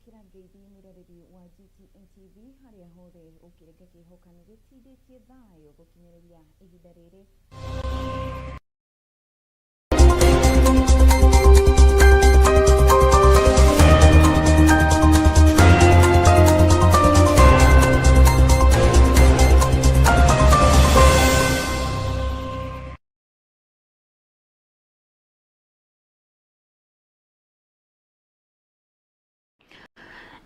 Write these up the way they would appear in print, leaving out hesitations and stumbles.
Kira ngeithi mwiroreri wa GTN TV haria hothe ukireke kihoka ni gitindĩtie thayo gukinyereria ihinda rĩrĩ.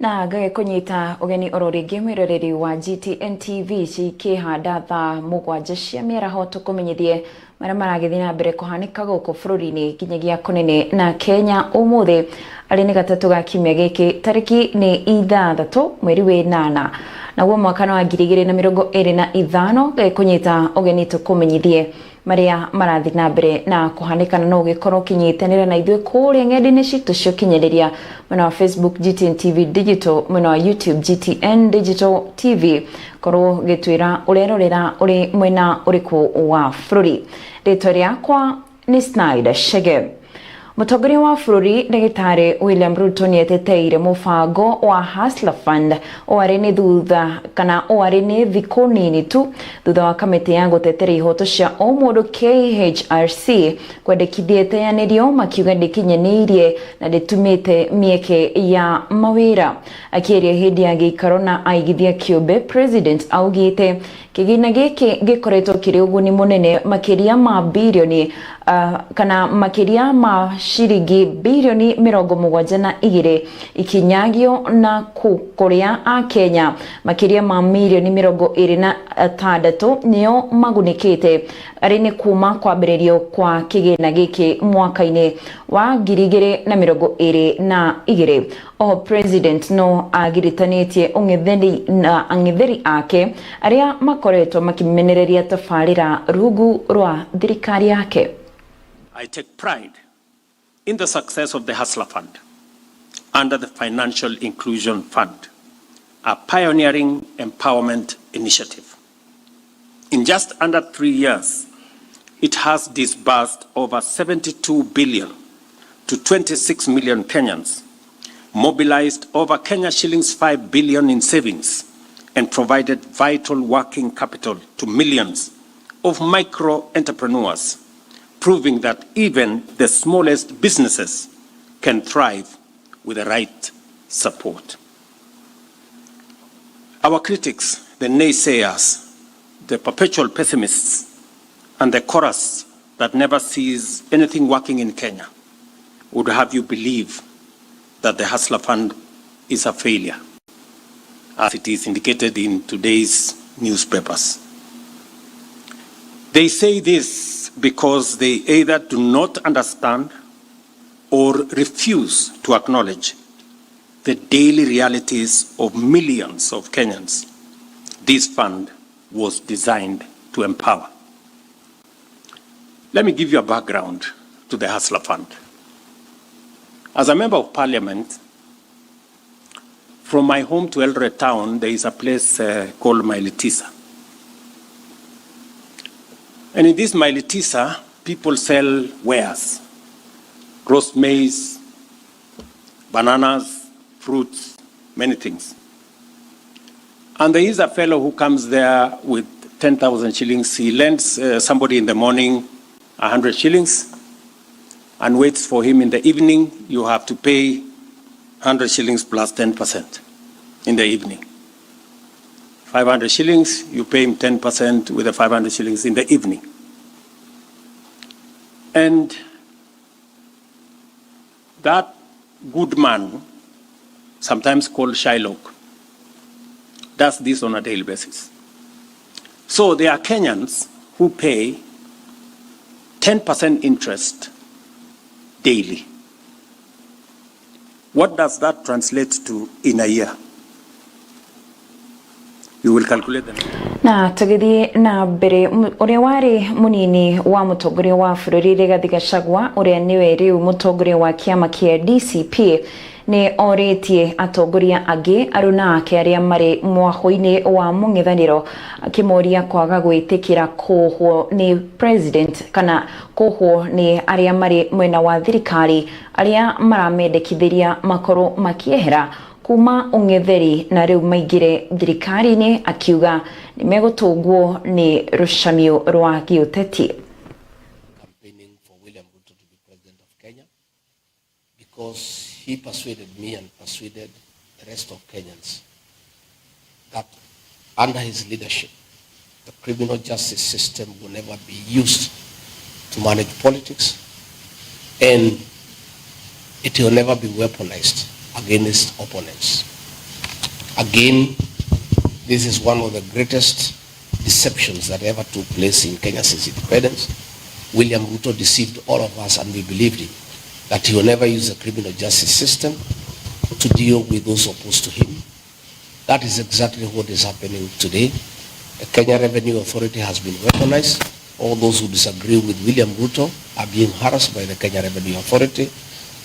Na gae kunyita ugeni ororingi mwiroreri wa GTN TV cikihanda thaa mugwanja cia miaraho tukumenyithie maria maragithie na mbere kuhanika guku bururi-ini kinyagia kunene na Kenya umuthi ari ni gatatu ga kiumia giki tariki ni 6 mweri wa 8 naguo mwaka wa 2025 gae kunyita ugeni tukumenyithie maria marathie na mbere na kuhanikana no gikorwo kinyitanira na ithuĩ kuria ng'enda-inĩ citu cio kinyereria mwena wa Facebook GTN TV Digital, mwena wa YouTube GTN Digital TV, korwo gitwira urerorera uri mwena uriku wa bururi. Ritwa riakwa ni Schneider Chege. Mutongoria wa bururi Ndagĩtarĩ William Ruto nieteteire mubango wa Hustler Fund oari ni thutha kana oari ni thikũ nini tu thutha wa kamĩtĩ ya gũtetera ihoto cia o mũndũ KHRC kwendekithia ĩteanĩrio makiuga ndĩkinyanĩirie na ndĩtumĩte mĩeke ya mawĩra. Akĩaria hĩndĩ ya gĩikaro na aigithia kĩũmbe, President augĩte kĩgĩna gĩkĩ gĩkoretwo kĩrĩ ũguni mũnene makĩria ma bilioni kana makĩria ma shiringi bilioni 72 ikinyagio na kũrĩa a Kenya makĩria ma milioni 26 nĩo magunikĩte arĩ nĩ kuma kwambĩrĩrio kwa kĩgĩna gĩkĩ mwaka-inĩ wa 2022. O President no agiritanĩtie ang'etheri ake arĩa makoretwo makimenereria tabarĩra rungu rwa thirikari yake. I take pride in the success of the Hustler Fund under the Financial Inclusion Fund, a pioneering empowerment initiative. In just under 3 years, it has disbursed over 72 billion to 26 million Kenyans, mobilized over Kenya shillings 5 billion in savings, and provided vital working capital to millions of micro entrepreneurs, proving that even the smallest businesses can thrive with the right support. Our critics, the naysayers, the perpetual pessimists, and the chorus that never sees anything working in Kenya would have you believe that the Hustler Fund is a failure, as it is indicated in today's newspapers. They say this because they either do not understand or refuse to acknowledge the daily realities of millions of Kenyans this fund was designed to empower. Let me give you a background to the Hustler Fund. As a member of parliament, from my home to Eldoret town, there is a place called Mailitisa. And in this Mailitisa, people sell wares, roast maize, bananas, fruits, many things. And there is a fellow who comes there with 10,000 shillings. He lends somebody in the morning 100 shillings and waits for him in the evening. You have to pay 100 shillings plus 10% in the evening. 500 shillings, you pay him 10% with the 500 shillings in the evening. And that good man, sometimes called Shylock, does this on a daily basis. So there are Kenyans who pay 10% interest daily. What does that translate to in a year? You will calculate them. Na tugithie na mbere uria wari munini wa mutongoria wa bururi Rigathi Gachagua uria niwe riu mutongoria wa kiama kia DCP ni oritie atongoria angi aruna ake aria mari mwaho-ini wa mung'ethaniro akimoria kwaga gwitikira kuhwo ni president kana kuhwo ni aria mari mwena wa thirikari aria maramendekithiria makoro makiehera kuma ung'etheri na riu maigire thirikari-ini akiuga ni megutungwo ni rucamio rwa giuteti. Campaigning for William Ruto to be president of Kenya because he persuaded me and persuaded the rest of Kenyans that under his leadership the criminal justice system will never be used to manage politics, and it will never be weaponized against opponents. Again, this is one of the greatest deceptions that ever took place in Kenya since independence. William Ruto deceived all of us, and we believed him, that he will never use the criminal justice system to deal with those opposed to him. That is exactly what is happening today. The Kenya Revenue Authority has been weaponized. All those who disagree with William Ruto are being harassed by the Kenya Revenue Authority.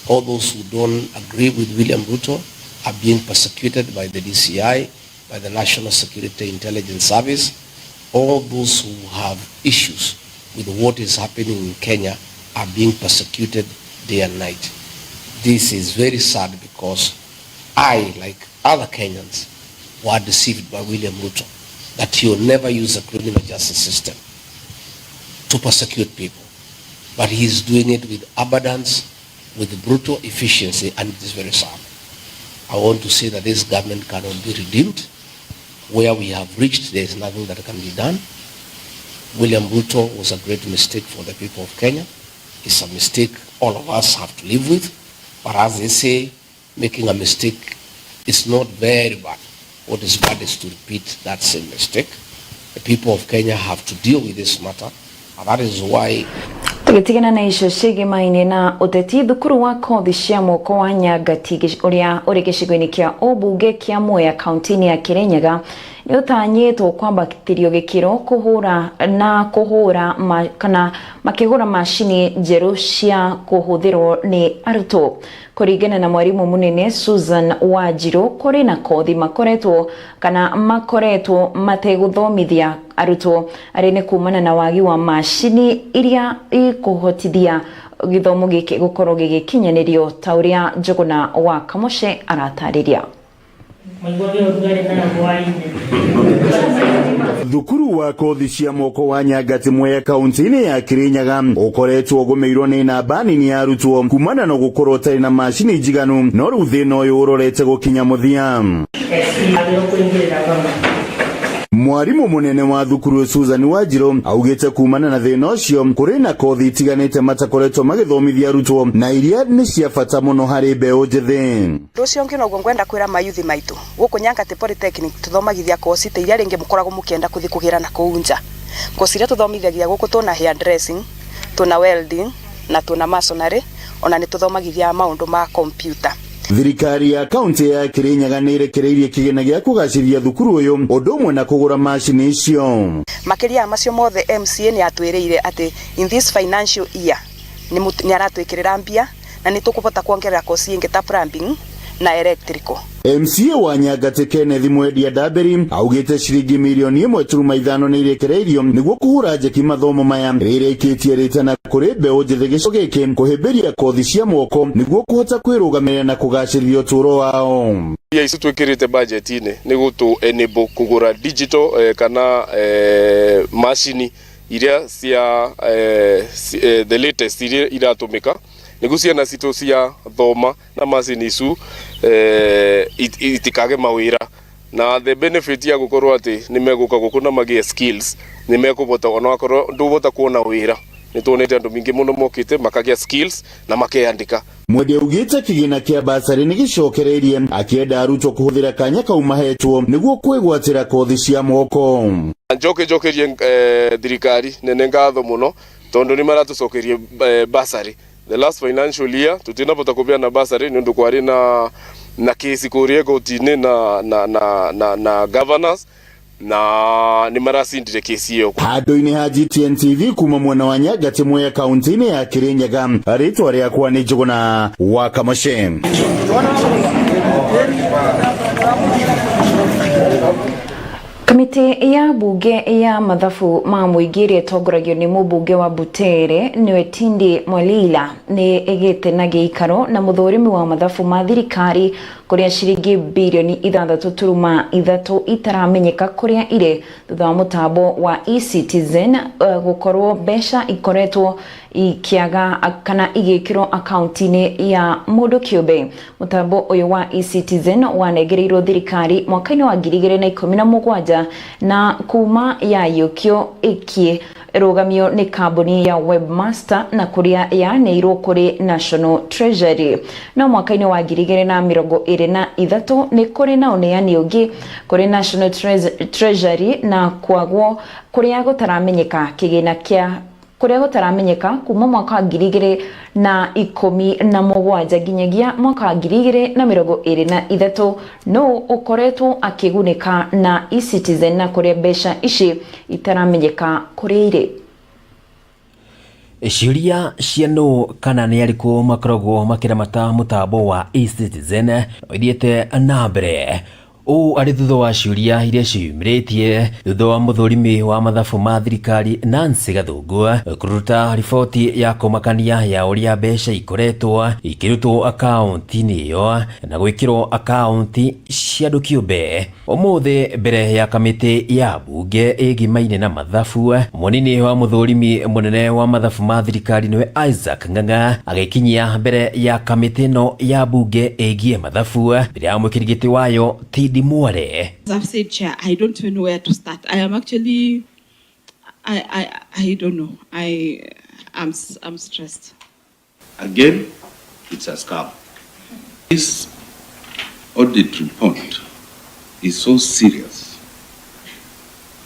All those who don't agree with William Ruto are being persecuted by the DCI, by the National Security Intelligence Service. All those who have issues with what is happening in Kenya are being persecuted day and night. This is very sad because I, like other Kenyans, were deceived by William Ruto that he will never use the criminal justice system to persecute people. But he is doing it with abundance, with brutal efficiency, and it is very sad. I want to say that this government cannot be redeemed. Where we have reached, there is nothing that can be done. William Ruto was a great mistake for the people of Kenya. It's a mistake all of us have to live with. But as they say, making a mistake is not very bad. What is bad is to repeat that same mistake. The people of Kenya have to deal with this matter, and that is why tugitigana na icio cigimaine na uteti thukuru wa kothi cia moko wa Nyangati uria uri gicigo-ini kia obunge kia Mwea kaunti-ini ya Kirinyaga ni utanyitwo kwambatirio gikiro kuhura kana makigura macini njeru cia kuhuthirwo ni arutwo. Kuringana na mwarimu munene Susan Wanjiru, kuri na kothi makoretwo mateguthomithia arutwo arene kumana na wagi wa macini iria ikuhotithia githomo giki gukorwo gigikinyanirio ta uria Njuguna wa Kamoshe aratariria. Thukuru wa kothi cia moko wa Nyangati Mwea kaunti-ini ya Kirinyaga ukoretwo gumeirwo ni namba nini ya arutwo kumana na gukorwo tari na macini njiganu, no riu thina uyu urorete gukinya muthia. Mwarimu munene wa thukuru Susan Wanjiru augite kumana na thina ucio kuri na kothi itiganite matakoretwo magithomithia arutwo na iria ni cia bata muno hari mbeu njithi. Rucio ngino gwenda kwira mayuthi maitu guku Nyangati Polytechnic tuthomagithia kosi te iria ringi mukoragwo mukienda kuthi kugira na kuunja. Kosi iria tuthomithagia guku tuna hair dressing, tuna welding na tuna masonry, ona ni tuthomagithia maundu ma computer. Thirikari ya kaunti ya Kirinyaga ni irekereirie kigena gia kugaciria thukuru uyu undu umwe na kugura macini icio. Makiria macio mothe MCA ni atwiriire ati in this financial year ni aratwikirira mbia na ni tukubota kuongerera kosi ingi ta plumbing na electrical. MCA wa Nyangati Kenneth Mwendia Daberi augite ciringi milioni 1.5 ni irekereirio niguo kuhura njeki mathomo maya rire ikitie ritana kuri mbeu njithi gico giki kuhimbiria kothi cia moko niguo kuhota kwirugamirira na kugacirithia uturo wao. Ici twikirite budget-ini niguo tu enable kugura digital kana machine iria cia the latest iria iratumika niguo ciana citu cia thoma na macini icu itikage mawira, na the benefit ya gukorwo ati ni meguka gukuna magie skills ni mekubota ona akorwo ndubota kuona wira ni tuonete andu mingi muno mokite makagia skills na makeandika. Mwendia ugite kigina kia basari ni gicokereirie akienda arutwo kuhuthira kanya kau mahetwo niguo kwigwatira kothi cia moko. Njokerie thirikari nene ngatho muno tondu ni maratucokerie basari. The last financial year tutinapota kubeana basari ni ndu kwari na kesi kuria gotini na governors na ni marasindire kesi hiyo. Handu-ini ha GTN TV kuma mwena wa Nyangati Mwea kaunti-ini ya Kirinyaga, ritwa riakwa ni Njuguna wa Kamoshe. Kamiti ya bunge ya mathabu ma muingi iria itongoragio ni mubunge wa Butere niwe Tindi Mwalila ni igite na giikaro na muthurimi wa mathabu ma thirikari kuria ciringi bilioni 6.3 itaramenyeka kuria ire thutha wa mutambo wa eCitizen gukorwo mbeca ikoretwo ikiaga kana igikirwo akaunti-ini ya mundu kiumbe. Mutambo uyu wa eCitizen wanegereirwo thirikari mwaka-ini wa 2017 na kuma yayukio ikirugamio ni kambuni ya Webmaster na kuria yaneirwo kuri National Treasury. No mwaka-ini wa 2023 ni kuri na uneani ungi kuri National Treasury na kwagwo kuria gutaramenyeka kigina kia kuria gutaramenyeka kuma mwaka wa 2017 nginyagia mwaka wa 2023 no ukoretwo akigunika na eCitizen na kuria mbeca ici itaramenyeka kuri ire. Ciuria cia no kana ni ariku makoragwo makiramata mutambo wa eCitizen ithiete na mbere ari thutha wa ciuria iria ciumiritie thutha wa muthurimi wa mathabu ma thirikari Nancy Gathungu kuruta riboti ya kumakania ya uria mbeca ikoretwo ikirutwo akaunti-ini iyo na gwikirwo akaunti cia andu kiumbe. Umuthi mbere ya kamiti ya bunge igimaine na mathabu, munini wa muthurimi munene wa mathabu ma thirikari niwe Isaac Ng'ang'a agikinyia mbere ya kamiti no ya bunge igie mathabu mbere ya mwikirigiti wayo Tindi Mwale. As I've said, Chair, I don't even know where to start. I am actually, I don't know. I'm stressed. Again, it's a scam. This audit report is so serious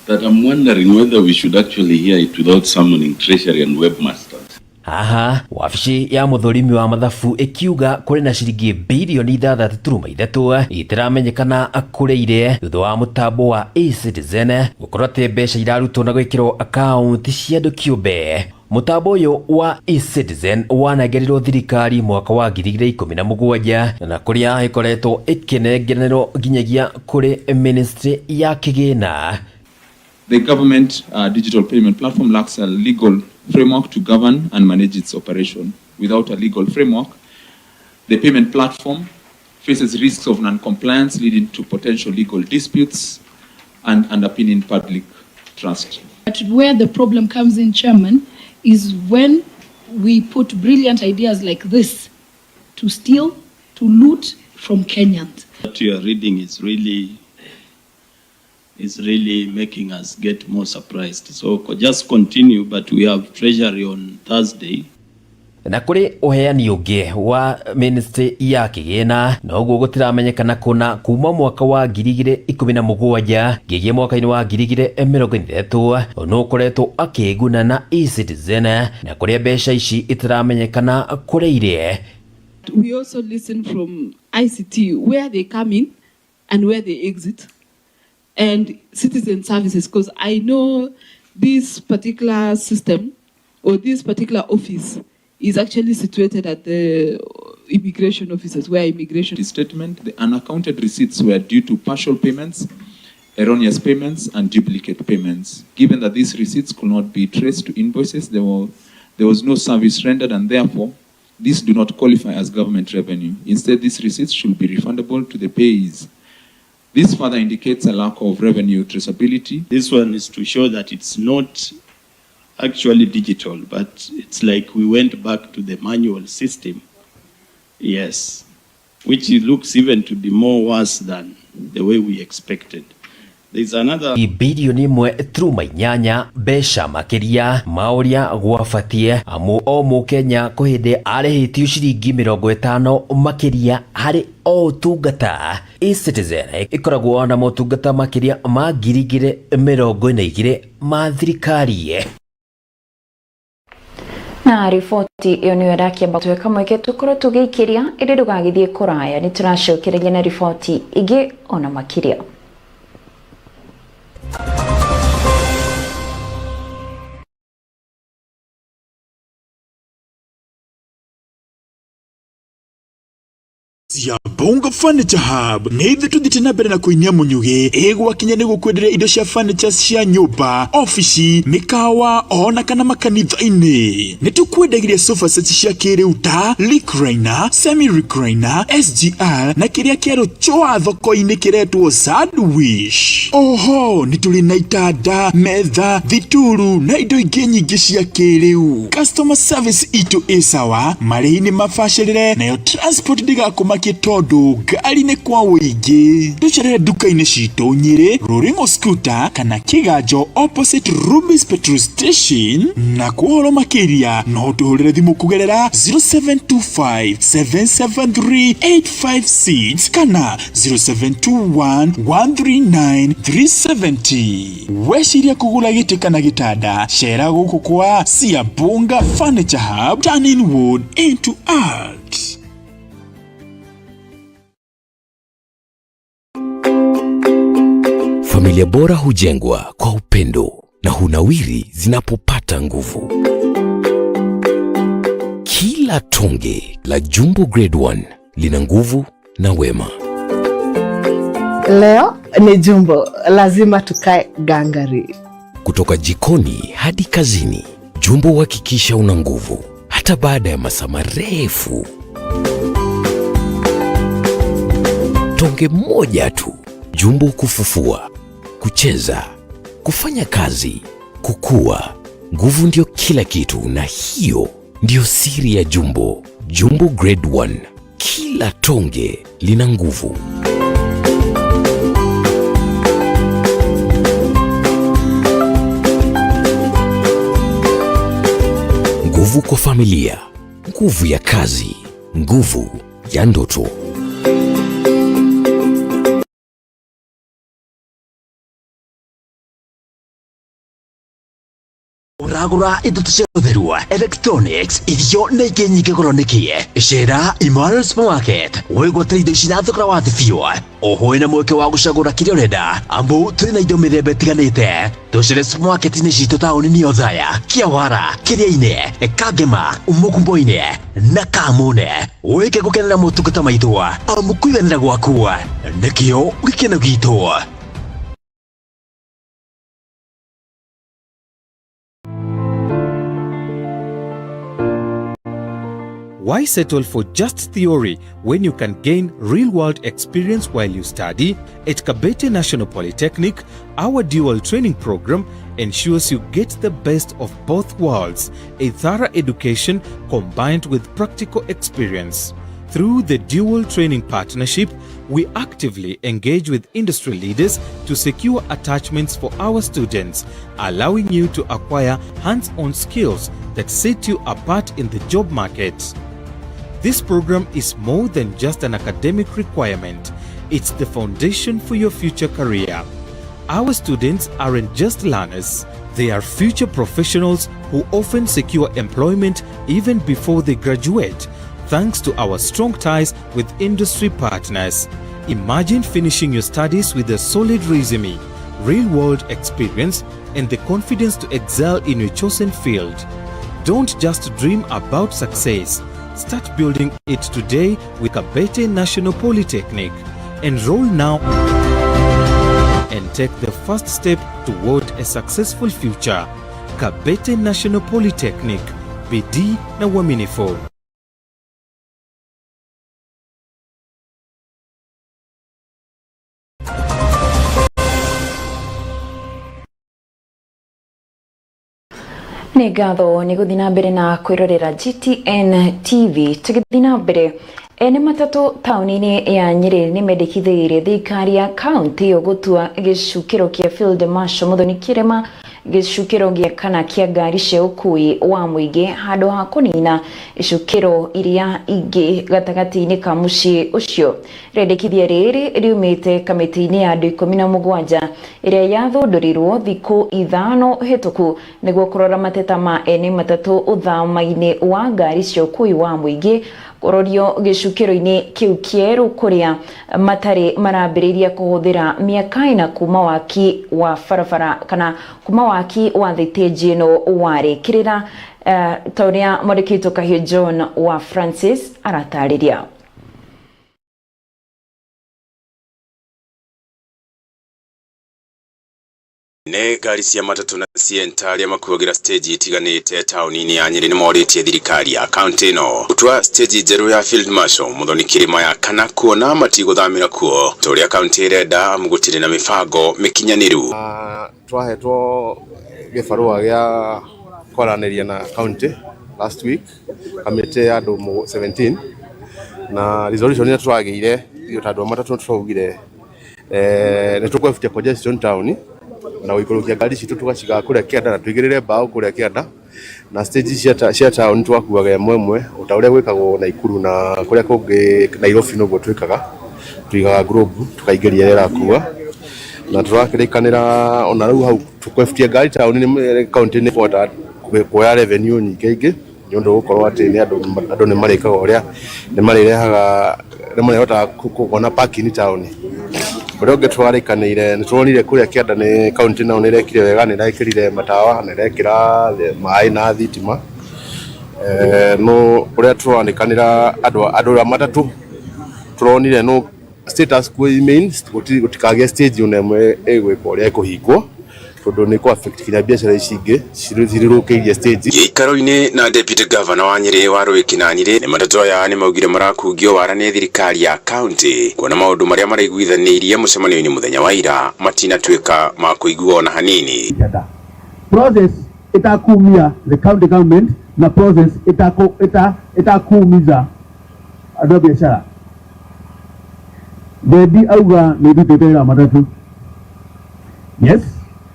that I'm wondering whether we should actually hear it without summoning Treasury and Webmasters. Aha, wabici ya muthurimi wa mathabu ikiuga kuri na ciringi bilioni 6.3 itiramenyekana kuri ire thutha wa mutambo wa eCitizen gukorwo ati mbeca irarutwo na gwikirwo akaunti cia andu kiumbe. Mutambo uyu wa eCitizen wanegerirwo thirikari mwaka wa 2017 na kuria ikoretwo ikinengererwo nginyagia kuri ministry ya kigina. The government digital payment platform lacks a legal framework to govern and manage its operation. Without a legal framework, the payment platform faces risks of non-compliance leading to potential legal disputes and underpinning public trust. But where the problem comes in, Chairman, is when we put brilliant ideas like this to steal, to loot from Kenyans. What you are reading is really making us get more surprised. So just continue, but we have Treasury on Thursday. Na kuri uheani ungi wa ministry ya kigina noguo gutiramenyekana kuna kuma mwaka wa 2017 nginya mwaka-ini wa 2023 no koretwo akiguna na eCitizen na kuria mbeca ici itiramenyekana kuri ire. We also listen from ICT where they come in and where they exit, and citizen services, because I know this particular system or this particular office is actually situated at the immigration offices where immigration Statement, the unaccounted receipts were due to partial payments, erroneous payments, and duplicate payments. Given that these receipts could not be traced to invoices, there was no service rendered, and therefore, these do not qualify as government revenue. Instead, these receipts should be refundable to the payees. This further indicates a lack of revenue traceability. This one is to show that it's not actually digital, but it's like we went back to the manual system. Yes, which looks even to be more worse than the way we expected. There's another bilioni 1.8 mbeca makiria mauria gwabatie amu o mukenya kuhinde arihitio ciringi 50 makiria hari o tungata. eCitizen ikoragwo na motungata makiria ma 22,000 ma thirikari. Na riboti iyo niyo ndakiamba tweka mweke tukorwo tugiikiria iri ndugagithie kuraya ni turacokereria na riboti ingi ona makiria. ya Bongo Furniture Hub neithe tuthite na mbere na kuinia munyugi igwakinya ni gukwenderia indo cia furniture cia nyumba, office, mikawa ona kana makanitha-ini. Ni tukwendagiria sofa sets cia kiriu ta recliner, semi recliner, SGR na kiria kiero choa thoko-ini kiretwo sandwich. Oho ni tuli na itanda, metha, thituru na indo ingi nyingi cia kiriu. Customer service itu isawa, marĩhi mabacĩrĩre nayo transport ndigakumakie tondu ngari ni kwa wĩingĩ. Tucerere duka-inĩ citũ Nyĩrĩ, Ruringo Scooter kana Kiganjo opposite Rubis petrol station, na kuhoro makĩria no tuhũrĩre thimũ kugerera 0725 773 856 kana 0721 139 370. Weciria kugura gĩtĩ kana gĩtanda, cera gũkũ kwa Siabonga Furniture Hub, turning wood into art. Familia bora hujengwa kwa upendo na hunawiri zinapopata nguvu. Kila tonge la Jumbo Grade 1 lina nguvu na wema. Leo ni Jumbo, lazima tukae gangari. Kutoka jikoni hadi kazini, Jumbo huhakikisha una nguvu hata baada ya masaa marefu. Tonge moja tu, Jumbo kufufua, kucheza, kufanya kazi, kukua. Nguvu ndio kila kitu, na hiyo ndio siri ya Jumbo. Jumbo Grade 1, kila tonge lina nguvu. Nguvu kwa familia, nguvu ya kazi, nguvu ya ndoto. Uragura indo cia gutherua, electronics, irio na ingĩ nyingĩ gũronikie. Cera Emmanuel Supermarket wĩgwatĩra indo ici na thogora wa thĩ biũ. Oho wĩna mweke wa gũcagũra kĩrĩa ũrenda, amu tũrĩ na indo mĩthemba ĩtiganĩte. Tũcere supermarket-inĩ citũ taũni-inĩ Othaya, Kĩawara, Kĩrĩa-inĩ, Kangema, Mũkumbo-inĩ na Kamune. Wĩke gũkenera motungata maitũ, amu kũiganĩra gwaku nĩkĩo gĩkeno gitũ. Why settle for just theory when you can gain real-world experience while you study? At Kabete National Polytechnic, our dual training program ensures you get the best of both worlds, a thorough education combined with practical experience. Through the dual training partnership, we actively engage with industry leaders to secure attachments for our students, allowing you to acquire hands-on skills that set you apart in the job market. This program is more than just an academic requirement. It's the foundation for your future career. Our students aren't just learners. They are future professionals who often secure employment even before they graduate, thanks to our strong ties with industry partners. Imagine finishing your studies with a solid resume, real-world experience, and the confidence to excel in your chosen field. Don't just dream about success. Start building it today with Kabete National Polytechnic. Enroll now and take the first step toward a successful future. Kabete National Polytechnic, bidii na uaminifu. Nĩ ngatho nĩ gũthiĩ na mbere na kwĩrorera GTN TV. Tũgĩthiĩ na mbere, ene matatũ taũni-inĩ ya Nyĩrĩ nĩ mendekithĩirie thirikari ya kaunti ĩyo gũtua gĩcukĩro kĩa Field Marshal Muthoni Kĩrĩma gĩcukĩro gĩa kana kĩa ngari cia ũkui wa mũingĩ handũ ha kũnina icukĩro iria ingĩ gatagatĩ-inĩ ka mũciĩ ũcio. Rendekithia rĩrĩ riumĩte kamĩtĩ-inĩ ya andũ 17 ĩrĩa yathũndũrirwo thikũ 5 hĩtũku nĩguo kũrora mateta ma ene matatũ ũthama-inĩ wa ngari cia ũkui wa mũingĩ kũrorio gĩcukĩro-inĩ kĩu kĩerũ kũrĩa matarĩ marambĩrĩria kũhũthĩra mĩaka ĩna kuma waki wa barabara kana kuma waki wa thitĩnji ĩno warĩkĩrĩra. Ta ũrĩa mwandĩki witũ Kahiũ John wa Francis aratarĩria. Ne ngari cia matatu na cienta aria makuagira stage itiganite tauni-ini ya Nyeri nimoritie thirikari ya kaunti no gutwa stage njeru ya Field Marshal Muthoni Kirima ya kana kuona matiguthamira kuo turia kaunti irenda mugutire na mibango mikinyaniru. Twahetwo gibarua gia kwaraniria na kaunti last week kamite ya andu 17 na resolution ina twagire iyo tandu matatu twaugire ne tukwefutia congestion town na wikulukia ngari citu tugaciga kuria kianda na twigirire mbao kuria kianda na stage cia town twakuaga mwemwe utaure gwikagwo na Ikuru na kuria kungi Nairobi no gwitwikaga twigaga group tukaigeria rera kuwa na turakirikanira ona riu hau tukwefutia ngari town ni county ni pota kuya revenue nyingi nyondo gukorwo ati ni andu ni marikaga uria ni marirehaga ni marihota kuona parking town uria ungi twarikaniire ni turonire kuria kianda ni county nao ni rekire wega ni rekirire matawa ni rekira mai na thitima no uria turanikanira andu matatu turonire no status quo means gutikage stage unemwe egwika uria ikuhingwo tondu ni ko affect kinya biashara icingi cirirukirie stage gikaro-ini na deputy governor wa Nyeri wa Kinanire ni matatu aya ni maugire marakungio waranie thirikari ya county kuona maundu maria maraiguithanirie mucemanio-ini muthenya wa ira matinatuika ma kuigua na hanini. Process itakumia the county government na process itakumiza andu biashara dedi auga ni dutera matatu. Yes.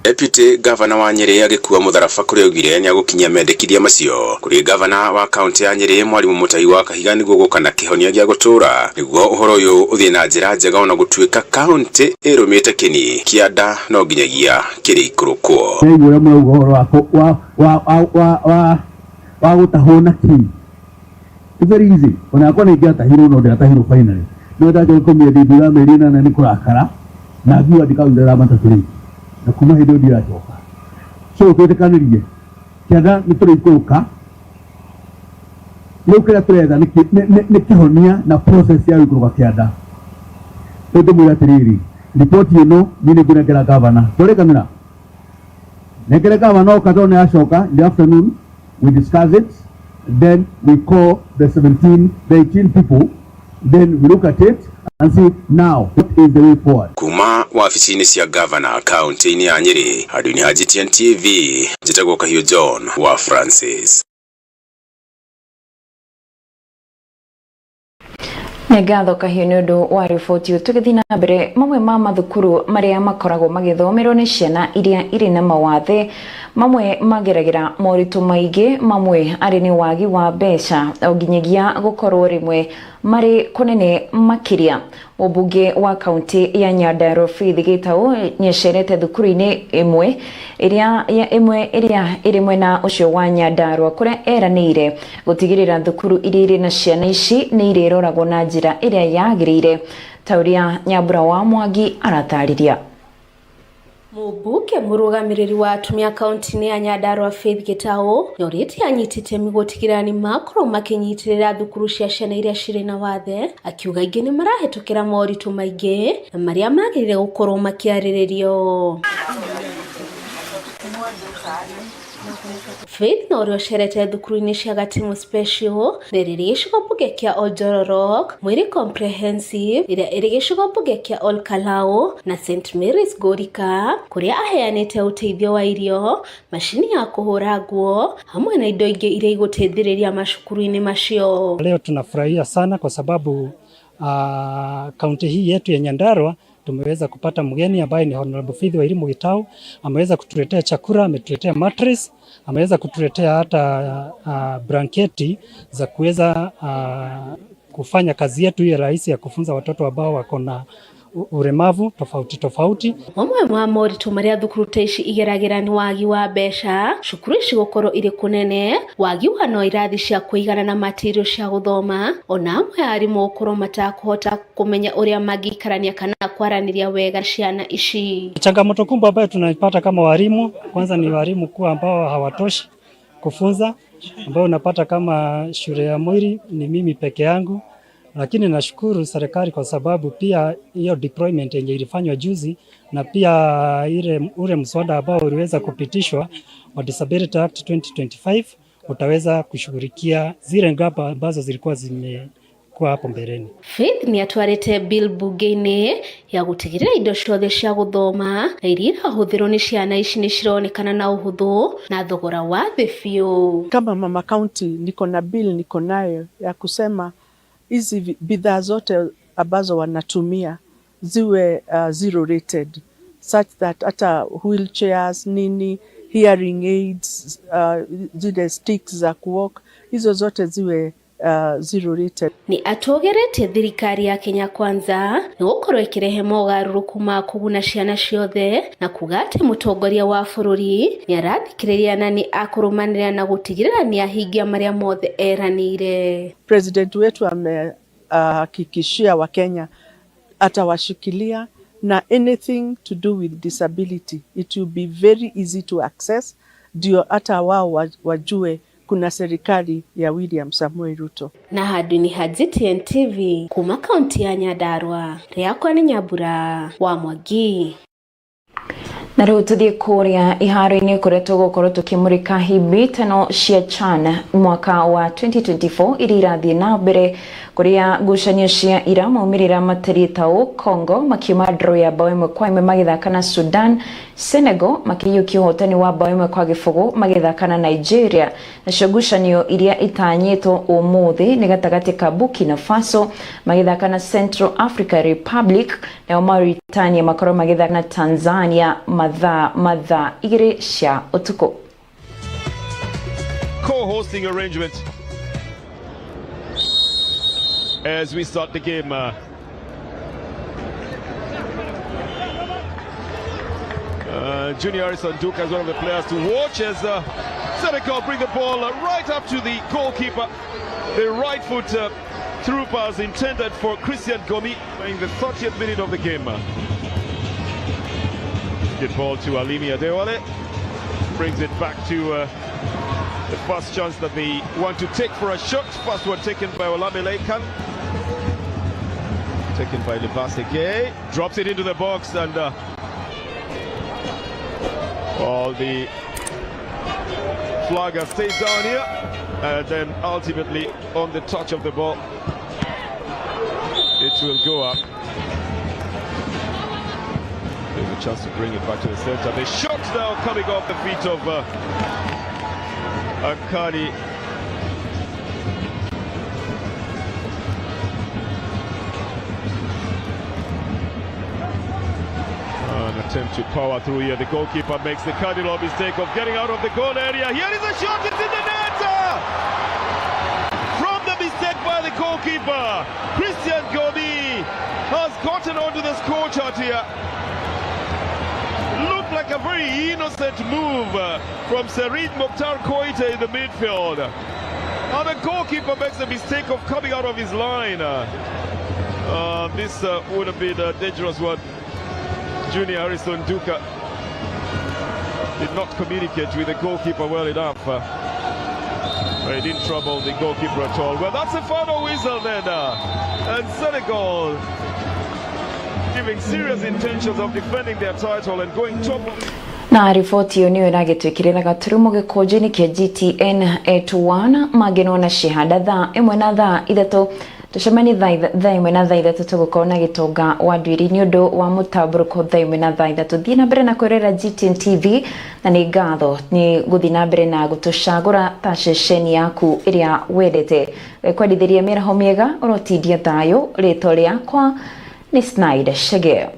Deputy Governor wa Nyeri agikuwa mutharaba kuri augire ni agukinyia mendekithia macio kuri Governor wa kaunti ya Nyeri Mwalimu Mutai wa Kahiga niguo gukana kihonia gia gutura niguo uhoro uyu uthie na njira njega ona gutwika kaunti irumite kini kianda no nginyagia kiri ikuru kuo ngure murauga uhoro wa gutahona ki very easy ona akona ingia tahiru no ndatahirwo finally no ndaje komia ndira merina na nikurakara na guo ndikaundera mataturi na kuma hindo ndiracoka so twetekanirie kianda ni turikuka riu kira turetha ni kihonia na process ya gikuruka kianda tondu mwira atiriri report ino ni ngunengera governor turekanira negere governor katone acoka in the afternoon we discuss it then we call the 18 people then we look at it and see now what is the way forward. Kuma waafisini cia governor kaunti-ini ya Nyeri haduni ha GTN TV njitagwo Kahio John wa Francis. Ngatho Kahio ni undu wa riboti tugithii na mbere mamwe ma mathukuru maria makoragwo magithomerwo ni ciana iria iri na mawathe mamwe mageragira moritu maingi mamwe ari ni wagi wa mbeca onginyagia gukorwo rimwe mari kunene makiria. Obunge wa kaunti ya Nyandarua Faith Gitau nyecerete thukuru-ini imwe iria iri mwena ucio wa Nyandarua kuria eranire gutigirira thukuru iria na ciana ici ni iriroragwo na njira iria yagirire tauria Nyambura wa Mwangi aratariria. Mubuke murugamiriri wa atumia kaunti-ini ya Nyandarua Faith Gitau nyorite anyitite migutigirani makoro makinyitirira thukuru cia ciana iria ciri na wathe akiuga ingi ni marahetukira moritu maingi na maria magirire gukorwo makiariririo. Faith no rio cerete thukuru-ini cia Gatimu Special riri gicigo bunge kia Oljororok, Mwiri Comprehensive iria iri gicigo bunge kia Olkalau na St Mary's Gorika kuria aheanite uteithio wa irio, mashini ya kuhura nguo hamwe na indo ingi iria igutethiriria macukuru-ini macio. Leo tunafurahia sana kwa sababu kaunti hii yetu ya Nyandarua tumeweza kupata mgeni ambaye ni Honorable Faith wa Elimu Gitau. Ameweza kutuletea chakula, ametuletea mattress, ameweza kutuletea hata blanketi za kuweza kufanya kazi yetu iwe rahisi ya kufunza watoto ambao wako na uremavu tofauti. Mamwe ma moritu maria thukuru teici igeragira ni wagi wa mbeca, cukuru ici gukorwo iri kunene, wagi wa no irathi cia kuigana na material cia guthoma, ona amwe arimu gukorwo matakuhota kumenya uria magikarania kana kwaraniria wega ciana ici. Changamoto kubwa ambayo tunaipata kama walimu, kwanza ni walimu kuwa ambao hawatoshi kufunza, ambao unapata kama shule ya Mwiri ni mimi peke yangu lakini nashukuru serikali kwa sababu pia hiyo deployment yenye ilifanywa juzi na pia ule mswada ambao uliweza kupitishwa wa Disability Act 2025 utaweza kushughulikia zile ngamba ambazo zilikuwa zimekuwa hapo mbeleni. Faith ni atwarite bill bunge-ini ya gutigirira indo ciothe cia guthoma na iria irahuthirwo ni ciana ici ni cironekana na uhuthu na thogora wa thĩ biũ. Kama mama county niko na bill niko nayo ya kusema hizi bidhaa zote ambazo wanatumia ziwe zero rated such that hata wheelchairs nini, hearing aids, zile sticks za kuwalk, hizo zote ziwe zero rated. Ni atogeretie thirikari ya Kenya Kwanza ni gukorwo ikirehe mogaruruku ma kuguna ciana ciothe na kuga ati mutongoria wa bururi ni arathikiriria na ni akurumanira na gutigirira ni ahingia maria mothe eranire. President wetu amehakikishia wa Kenya atawashikilia na anything to do with disability it will be very easy to access, ndio hata wao wajue kuna serikali ya William Samoei Ruto. Na hadi ni GTN TV kuma kaunti ya Nyandarua, riakwa ni Nyambura wa Mwangi. Na rĩu tũthiĩ kũrĩa iharo-inĩ kũrĩa tũgũkorwo tũkĩmũrĩka hibitano cia CHAN mwaka wa 2024 iria irathiĩ na mbere, kũrĩa ngucanio cia ira maumĩrĩra matariĩ ta Congo makiuma draw ya bao 1-1 magĩthaka na Sudan, Senegal makĩiyũkia ũhotani wa bao 1-0 magĩthaka na Nigeria. Nacio ngucanio iria itanyĩtwo ũmũthĩ nĩ gatagatĩ ka Burkina Faso magĩthaka na Central African Republic, nao Mauritania makorwo magĩthaka na Tanzania mathaa igĩrĩ cia ũtukũ. Co-hosting arrangement as we start the game. Junior Harrison Duke as one of the players to watch as Senegal bring the ball right up to the goalkeeper. The right foot through pass intended for Christian Gomi in the 30th minute of the game. Good ball to Alimi Adewale. Brings it back to the first chance that they want to take for a shot. First one taken by Olamide Khan. Taken by Lebaseke. Drops it into the box and all the flagger stays down here. And then ultimately on the touch of the ball, it will go up. There's a chance to bring it back to the center. The shot now coming off the feet of Akani. An attempt to power through here. The goalkeeper makes the cardinal mistake of getting out of the goal area. Here is a shot, it's in the net! From the mistake by the goalkeeper, Christian Gomi has gotten onto the score chart here. Looked like a very innocent move from Serid Mokhtar Koite in the midfield. And the goalkeeper makes the mistake of coming out of his line. This would have been a dangerous one. Junior Harrison Duka did not communicate with the goalkeeper well enough. He didn't trouble the goalkeeper at all. Well, that's a final whistle then. And Senegal giving serious intentions of defending their title and going top of... Na ripoti yo niyo iragitwikirira gaturumo gikonjini kia GTN 81 mageno na shihada thaa imwe na thaa ithatu tucemani thaa imwe na thaa ithatu tugukorwo na gitonga wa ndwiri ni undu wa mutaburuko thaa imwe na thaa ithatu. Thii na mbere na kwirera GTN TV na ni ngatho ni guthi na mbere na gutucagura ta ceceni yaku iria wendete kwendithiria miraho miega urotindia thayo. Ritwa riakwa ni Schneider Chege.